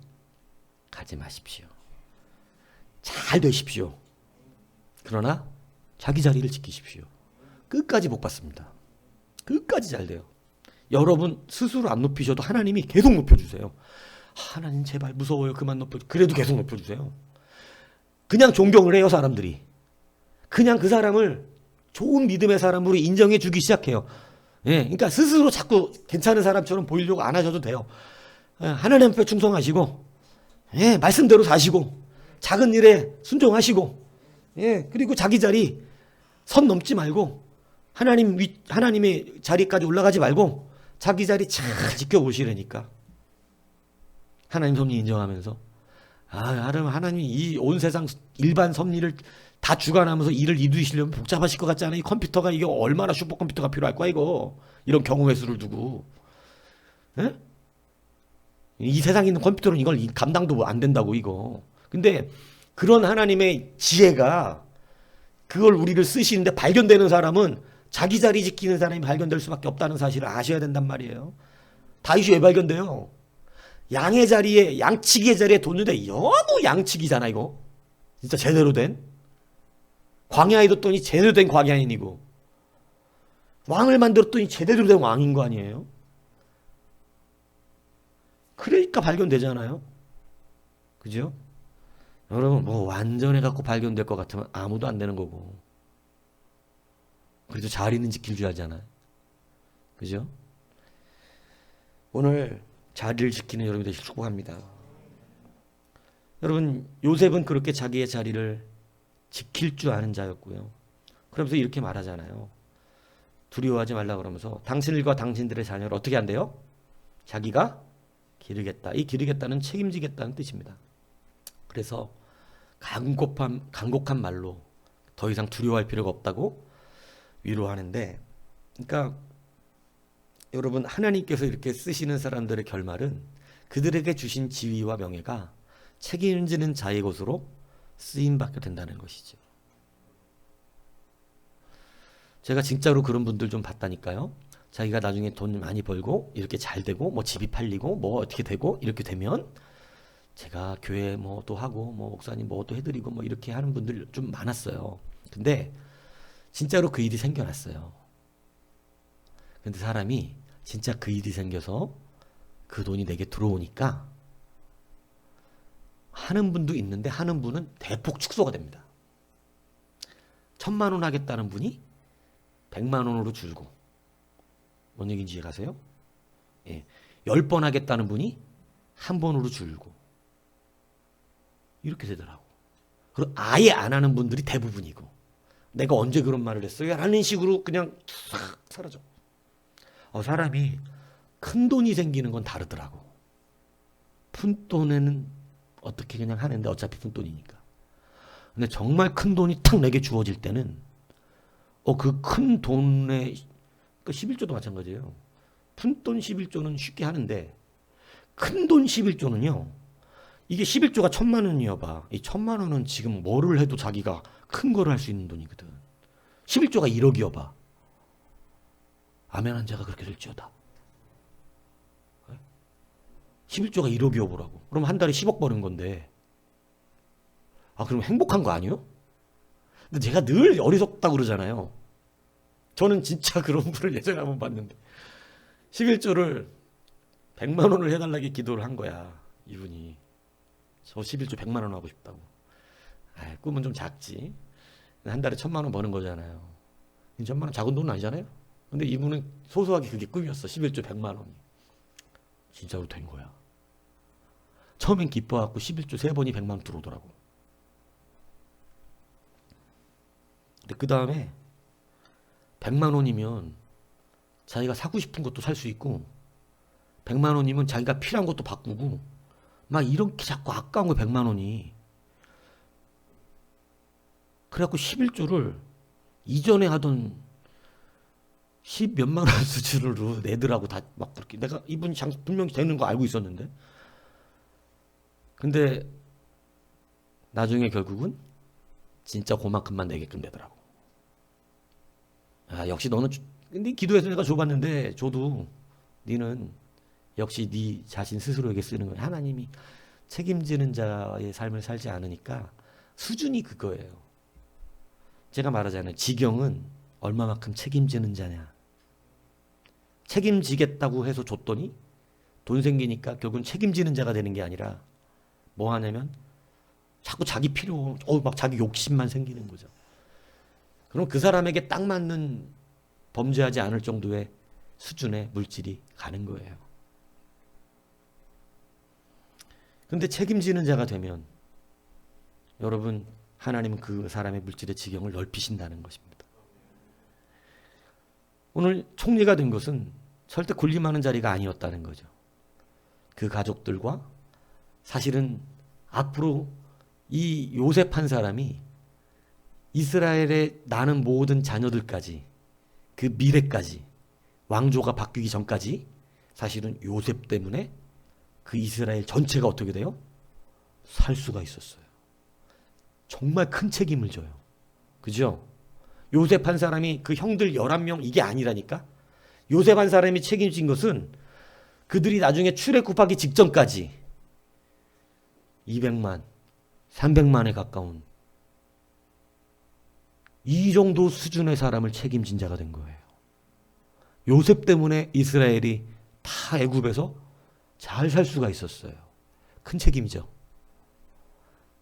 가지 마십시오. 잘 되십시오. 그러나 자기 자리를 지키십시오. 끝까지 복 받습니다. 끝까지 잘 돼요. 여러분 스스로 안 높이셔도 하나님이 계속 높여주세요. 하나님 제발 무서워요. 그만 높여주세요. 그래도 계속 높여주세요. 그냥 존경을 해요 사람들이. 그냥 그 사람을 좋은 믿음의 사람으로 인정해 주기 시작해요. 그러니까 스스로 자꾸 괜찮은 사람처럼 보이려고 안 하셔도 돼요. 하나님 앞에 충성하시고 말씀대로 사시고 작은 일에 순종하시고 그리고 자기 자리 선 넘지 말고 하나님의 자리까지 올라가지 말고 자기 자리 잘 지켜보시라니까. 하나님 섭리 인정하면서 하나님이 이 온 세상 일반 섭리를 다 주관하면서 일을 이루시려면 복잡하실 것 같지 않아요? 이 컴퓨터가 이게 얼마나 슈퍼컴퓨터가 필요할 거야 이거. 이런 경우의 수를 두고. 이 세상에 있는 컴퓨터는 이걸 감당도 안 된다고 이거. 근데 그런 하나님의 지혜가 그걸 우리를 쓰시는데 발견되는 사람은 자기 자리 지키는 사람이 발견될 수밖에 없다는 사실을 아셔야 된단 말이에요. 다윗이 왜 발견돼요? 양의 자리에 양치기의 자리에 뒀는데 너무 양치기잖아 이거. 진짜 제대로 된. 광야에 뒀더니 제대로 된 광야인이고 왕을 만들었더니 제대로 된 왕인 거 아니에요? 그러니까 발견되잖아요. 그죠? 여러분 뭐 완전해 갖고 발견될 것 같으면 아무도 안 되는 거고. 그래도 자리는 지킬 줄 알잖아요. 그죠? 오늘 자리를 지키는 여러분 되시길 축복합니다. 여러분, 요셉은 그렇게 자기의 자리를 지킬 줄 아는 자였고요. 그러면서 이렇게 말하잖아요. 두려워하지 말라 그러면서 당신들과 당신들의 자녀를 어떻게 한대요? 자기가 기르겠다. 이 기르겠다는 책임지겠다는 뜻입니다. 그래서 간곡한 말로 더 이상 두려워할 필요가 없다고 위로하는데, 그러니까 여러분, 하나님께서 이렇게 쓰시는 사람들의 결말은 그들에게 주신 지위와 명예가 책임지는 자의 것으로 쓰임받게 된다는 것이죠. 제가 진짜로 그런 분들 좀 봤다니까요. 자기가 나중에 돈 많이 벌고 이렇게 잘 되고 뭐 집이 팔리고 뭐 어떻게 되고 이렇게 되면 제가 교회 뭐 또 하고 뭐 목사님 뭐 또 해드리고 뭐 이렇게 하는 분들 좀 많았어요. 근데 진짜로 그 일이 생겨났어요. 근데 사람이 진짜 그 일이 생겨서 그 돈이 내게 들어오니까 하는 분도 있는데 하는 분은 대폭 축소가 됩니다. 1,000만 원 하겠다는 분이 100만 원으로 줄고, 뭔 얘기인지 이해가세요? 예. 10번 하겠다는 분이 한 번으로 줄고 이렇게 되더라고. 그리고 아예 안 하는 분들이 대부분이고, 내가 언제 그런 말을 했어요? 라는 식으로 그냥 싹 사라져. 사람이 큰 돈이 생기는 건 다르더라고. 푼돈에는 어떻게 그냥 하는데 어차피 푼돈이니까. 근데 정말 큰 돈이 탁 내게 주어질 때는 그 큰 돈의 11조도 마찬가지예요. 푼돈 11조는 쉽게 하는데 큰 돈 11조는요. 이게 11조가 1,000만 원이어봐. 이 1,000만 원은 지금 뭐를 해도 자기가 큰 거를 할 수 있는 돈이거든. 11조가 1억이어봐. 아멘 한 자가 그렇게 될지어다. 11조가 1억이어 보라고. 그럼 한 달에 10억 버는 건데. 그럼 행복한 거 아니에요? 근데 제가 늘 어리석다고 그러잖아요. 저는 진짜 그런 분을 예전에 한번 봤는데 11조를 100만 원을 해달라고 기도를 한 거야. 이분이. 저 11조 100만 원 하고 싶다고. 꿈은 좀 작지. 한 달에 1,000만 원 버는 거잖아요. 1,000만 원 작은 돈은 아니잖아요. 근데 이분은 소소하게 그게 꿈이었어. 11조 100만 원이. 진짜로 된 거야. 처음엔 기뻐갖고 11조 3번이 100만 원 들어오더라고. 근데 그 다음에 100만 원이면 자기가 사고 싶은 것도 살 수 있고 100만 원이면 자기가 필요한 것도 바꾸고 막 이렇게 자꾸 아까운 거 100만 원이. 그래갖고 11조를 이전에 하던 10 몇만 원 수준으로 내더라고. 다 막 그렇게. 내가 이분이 분명히 되는 거 알고 있었는데. 근데 나중에 결국은 진짜 그만큼만 내게끔 되더라고. 역시 너는 근데 기도해서 내가 줘봤는데 줘도 니는 역시 네 자신 스스로에게 쓰는 거야. 하나님이 책임지는 자의 삶을 살지 않으니까 수준이 그거예요. 제가 말하잖아요. 지경은 얼마만큼 책임지는 자냐. 책임지겠다고 해서 줬더니 돈 생기니까 결국은 책임지는 자가 되는 게 아니라 뭐 하냐면 자꾸 자기 필요, 막 자기 욕심만 생기는 거죠. 그럼 그 사람에게 딱 맞는 범죄하지 않을 정도의 수준의 물질이 가는 거예요. 근데 책임지는 자가 되면 여러분, 하나님은 그 사람의 물질의 지경을 넓히신다는 것입니다. 오늘 총리가 된 것은 절대 군림하는 자리가 아니었다는 거죠. 그 가족들과 사실은 앞으로 이 요셉 한 사람이 이스라엘에 나는 모든 자녀들까지 그 미래까지 왕조가 바뀌기 전까지 사실은 요셉 때문에 그 이스라엘 전체가 어떻게 돼요? 살 수가 있었어요. 정말 큰 책임을 져요. 그죠? 요셉 한 사람이 그 형들 11명 이게 아니라니까? 요셉 한 사람이 책임진 것은 그들이 나중에 출애굽하기 직전까지 200만, 300만에 가까운 이 정도 수준의 사람을 책임진 자가 된 거예요. 요셉 때문에 이스라엘이 다 애굽에서 잘 살 수가 있었어요. 큰 책임이죠.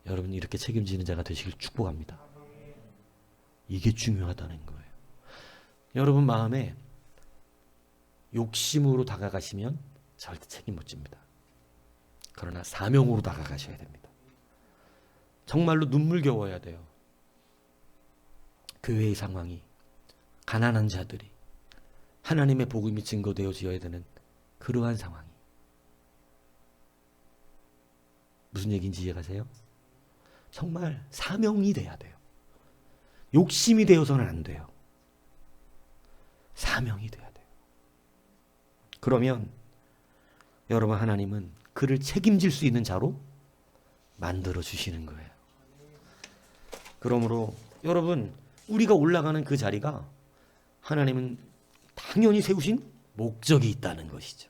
여러분, 이렇게 책임지는 자가 되시길 축복합니다. 이게 중요하다는 거예요. 여러분 마음에 욕심으로 다가가시면 절대 책임 못 집니다. 그러나 사명으로 다가가셔야 됩니다. 정말로 눈물겨워야 돼요. 교회의 상황이, 가난한 자들이 하나님의 복음이 증거되어져야 되는 그러한 상황이. 무슨 얘기인지 이해가세요? 정말 사명이 돼야 돼요. 욕심이 되어서는 안 돼요. 사명이 돼야 돼요. 그러면 여러분, 하나님은 그를 책임질 수 있는 자로 만들어 주시는 거예요. 그러므로 여러분, 우리가 올라가는 그 자리가 하나님은 당연히 세우신 목적이 있다는 것이죠.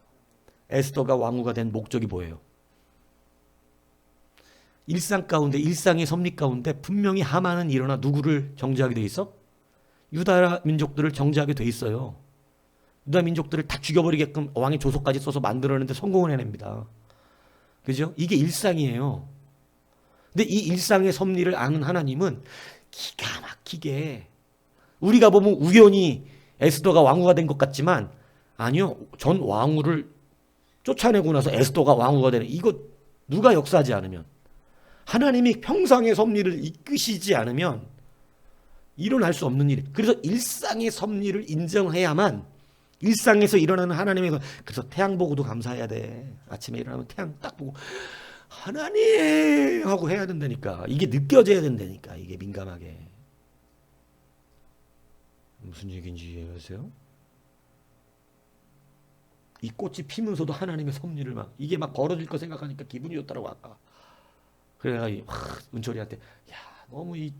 에스더가 왕후가 된 목적이 뭐예요? 일상 가운데, 일상의 섭리 가운데 분명히 하만은 일어나 누구를 정죄하게 돼 있어? 유다 민족들을 정죄하게 돼 있어요. 유다 민족들을 다 죽여버리게끔 왕의 조서까지 써서 만들었는데 성공을 해냅니다. 그죠? 이게 일상이에요. 근데 이 일상의 섭리를 아는 하나님은 기가 막히게, 우리가 보면 우연히 에스더가 왕후가 된 것 같지만 아니요, 전 왕후를 쫓아내고 나서 에스더가 왕후가 되는, 이거 누가 역사하지 않으면, 하나님이 평상의 섭리를 이끄시지 않으면 일어날 수 없는 일. 그래서 일상의 섭리를 인정해야만 일상에서 일어나는 하나님의, 그래서 태양 보고도 감사해야 돼. 아침에 일어나면 태양 딱 보고 하나님 하고 해야 된다니까. 이게 느껴져야 된다니까. 이게 민감하게. 무슨 얘기인지 이해하세요? 이 꽃이 피면서도 하나님의 섭리를 막, 이게 막 벌어질 거 생각하니까 기분이 좋더라고 아까. 그래가지고 은철이한테, 야 너무 이거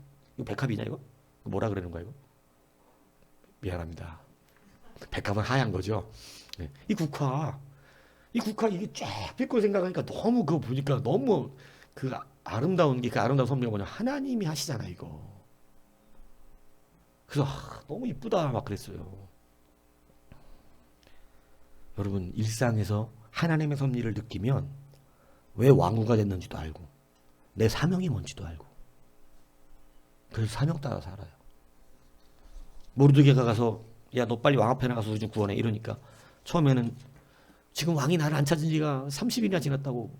백합이냐 이거? 뭐라 그러는 거야 이거? 미안합니다. 백합은 하얀 거죠. 네. 이 국화 이게 쫙 필 거 생각하니까 너무, 그거 보니까 너무 그 아름다운 게, 그 아름다운 섭리가 뭐냐, 하나님이 하시잖아 이거. 그래서 너무 이쁘다 막 그랬어요. 여러분, 일상에서 하나님의 섭리를 느끼면 왜 왕후가 됐는지도 알고, 내 사명이 뭔지도 알고, 그래서 사명 따라 살아요. 모르드게가 가서, 야 너 빨리 왕 앞에 나가서 좀 구원해 이러니까, 처음에는 지금 왕이 나를 안 찾은 지가 30일이나 지났다고,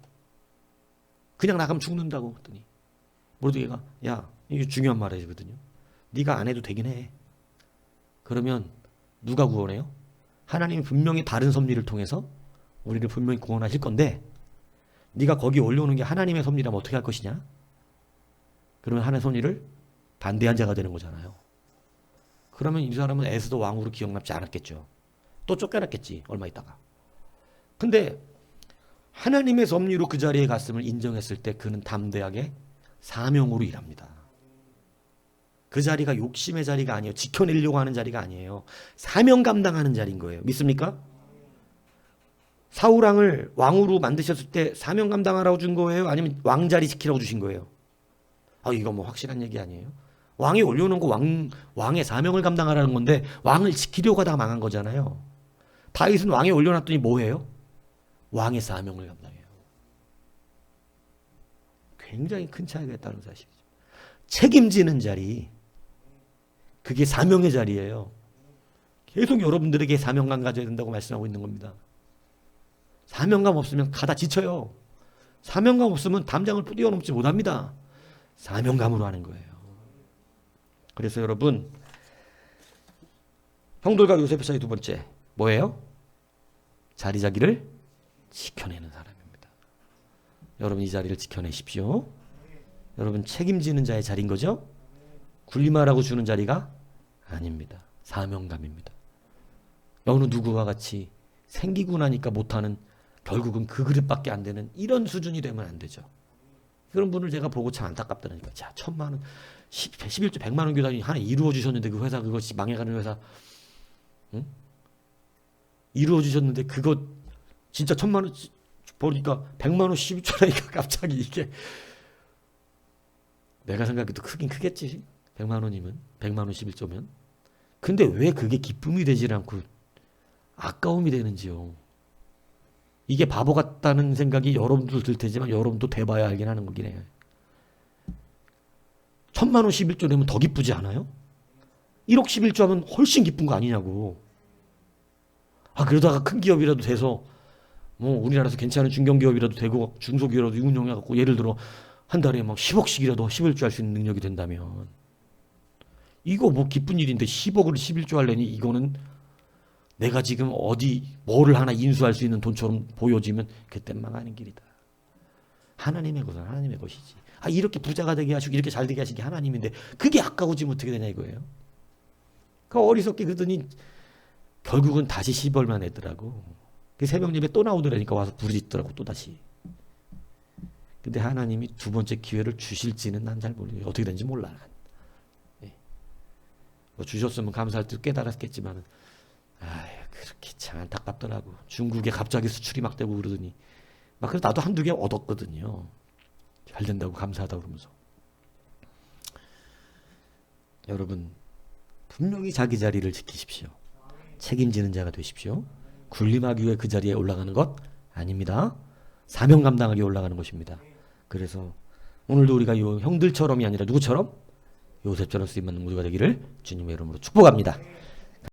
그냥 나가면 죽는다고 했더니 모르드게가, 야 이게 중요한 말이거든요. 네가 안 해도 되긴 해. 그러면 누가 구원해요? 하나님이 분명히 다른 섭리를 통해서 우리를 분명히 구원하실 건데, 네가 거기 올려오는 게 하나님의 섭리라면 어떻게 할 것이냐? 그러면 하나님의 섭리를 반대한 자가 되는 거잖아요. 그러면 이 사람은 에스더 왕후로 기억남지 않았겠죠. 또 쫓겨났겠지, 얼마 있다가. 근데 하나님의 섭리로 그 자리에 갔음을 인정했을 때 그는 담대하게 사명으로 일합니다. 그 자리가 욕심의 자리가 아니에요. 지켜내려고 하는 자리가 아니에요. 사명 감당하는 자리인 거예요. 믿습니까? 사울왕을 왕으로 만드셨을 때 사명 감당하라고 준 거예요? 아니면 왕자리 지키라고 주신 거예요? 이거 뭐 확실한 얘기 아니에요? 왕이 올려놓은 거 왕의 사명을 감당하라는 건데 왕을 지키려고 하다가 망한 거잖아요. 다윗은 왕에 올려놨더니 뭐예요? 왕의 사명을 감당해요. 굉장히 큰 차이가 있다는 사실이죠. 책임지는 자리, 그게 사명의 자리예요. 계속 여러분들에게 사명감 가져야 된다고 말씀하고 있는 겁니다. 사명감 없으면 가다 지쳐요. 사명감 없으면 담장을 뛰어넘지 못합니다. 사명감으로 하는 거예요. 그래서 여러분, 형들과 요셉의 차이 두 번째 뭐예요? 자리자기를 지켜내는 사람입니다. 여러분, 이 자리를 지켜내십시오. 여러분, 책임지는 자의 자리인 거죠? 군림하라고 주는 자리가 아닙니다. 사명감입니다. 어느 누구와 같이 생기고 나니까 못하는, 결국은 그 그릇밖에 안 되는 이런 수준이 되면 안 되죠. 그런 분을 제가 보고 참 안타깝다니까. 자, 1,000만 원, 11조 100만 원 교단이 하나 이루어 주셨는데, 그 회사, 그것이 망해가는 회사, 응? 이루어 주셨는데 그거 진짜 1,000만 원 보니까 100만 원 12조라니까 갑자기 이게, 내가 생각해도 크긴 크겠지. 100만 원이면, 100만 원 11조면. 근데 왜 그게 기쁨이 되질 않고 아까움이 되는지요. 이게 바보 같다는 생각이 여러분도 들 테지만 여러분도 돼봐야 알긴 하는 거긴 해요. 1,000만 원 11조 내면 더 기쁘지 않아요? 1억 11조 하면 훨씬 기쁜 거 아니냐고. 그러다가 큰 기업이라도 돼서 뭐 우리나라에서 괜찮은 중견기업이라도 되고 중소기업이라도 운영해갖고 예를 들어 한 달에 막 10억씩이라도 11조 할 수 있는 능력이 된다면 이거 뭐 기쁜 일인데 10억을 11조 하려니 이거는 내가 지금 어디 뭐를 하나 인수할 수 있는 돈처럼 보여지면 그때 망하는 길이다. 하나님의 것은 하나님의 것이지. 이렇게 부자가 되게 하시고 이렇게 잘 되게 하신 게 하나님인데 그게 아까워지면 어떻게 되냐 이거예요. 어리석게 그러더니 결국은 다시 시벌만 했더라고. 그 새벽 예배 또 나오더라니까 와서 부르짖더라고 또다시. 근데 하나님이 두 번째 기회를 주실지는 난 잘 모르겠어요. 어떻게 되는지 몰라. 뭐 주셨으면 감사할 때 깨달았겠지만 그렇게 참 안타깝더라고. 중국에 갑자기 수출이 막 되고 그러더니 그래서 나도 한두 개 얻었거든요. 잘 된다고 감사하다고 그러면서. 여러분 분명히 자기 자리를 지키십시오. 책임지는 자가 되십시오. 군림하기 위해 그 자리에 올라가는 것 아닙니다. 사명 감당하기 위해 올라가는 것입니다. 그래서 오늘도 우리가 요 형들처럼이 아니라 누구처럼? 요셉처럼 쓰임받는 모두가 되기를 주님의 이름으로 축복합니다.